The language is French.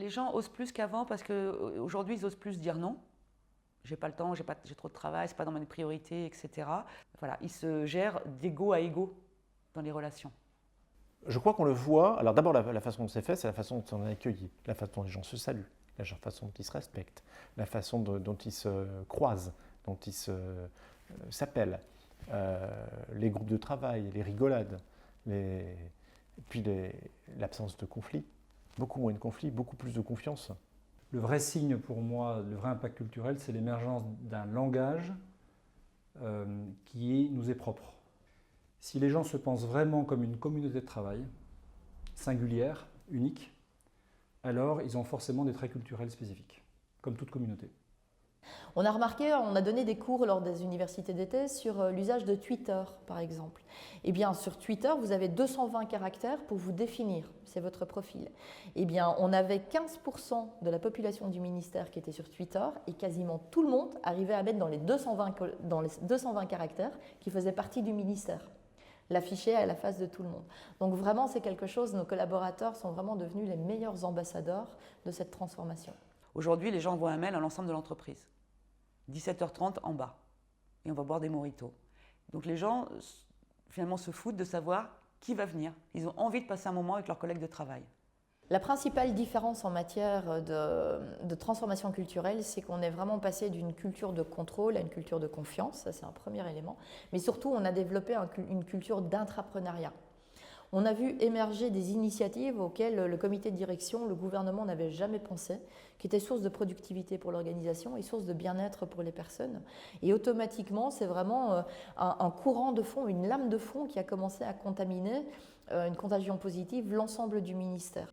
Les gens osent plus qu'avant parce qu'aujourd'hui, ils osent plus dire non. J'ai pas le temps, j'ai trop de travail, c'est pas dans mes priorités, etc. Voilà, ils se gèrent d'égo à égo dans les relations. Je crois qu'on le voit. Alors d'abord, la façon dont c'est fait, c'est la façon dont on est accueilli, la façon dont les gens se saluent, la façon dont ils se respectent, la façon dont ils se croisent, dont ils s'appellent, les groupes de travail, les rigolades, et puis l'absence de conflits. Beaucoup moins de conflits, beaucoup plus de confiance. Le vrai signe pour moi, le vrai impact culturel, c'est l'émergence d'un langage qui nous est propre. Si les gens se pensent vraiment comme une communauté de travail, singulière, unique, alors ils ont forcément des traits culturels spécifiques, comme toute communauté. On a remarqué, on a donné des cours lors des universités d'été sur l'usage de Twitter, par exemple. Eh bien, sur Twitter, vous avez 220 caractères pour vous définir, c'est votre profil. Eh bien, on avait 15% de la population du ministère qui était sur Twitter et quasiment tout le monde arrivait à mettre dans les 220 caractères qui faisaient partie du ministère, l'afficher à la face de tout le monde. Donc vraiment, c'est quelque chose, nos collaborateurs sont vraiment devenus les meilleurs ambassadeurs de cette transformation. Aujourd'hui, les gens envoient un mail à l'ensemble de l'entreprise. 17h30 en bas. Et on va boire des mojitos. Donc les gens, finalement, se foutent de savoir qui va venir. Ils ont envie de passer un moment avec leurs collègues de travail. La principale différence en matière de transformation culturelle, c'est qu'on est vraiment passé d'une culture de contrôle à une culture de confiance. Ça, c'est un premier élément. Mais surtout, on a développé une culture d'intrapreneuriat. On a vu émerger des initiatives auxquelles le comité de direction, le gouvernement n'avait jamais pensé, qui étaient source de productivité pour l'organisation et source de bien-être pour les personnes. Et automatiquement, c'est vraiment un courant de fond, une lame de fond qui a commencé à contaminer, une contagion positive, l'ensemble du ministère.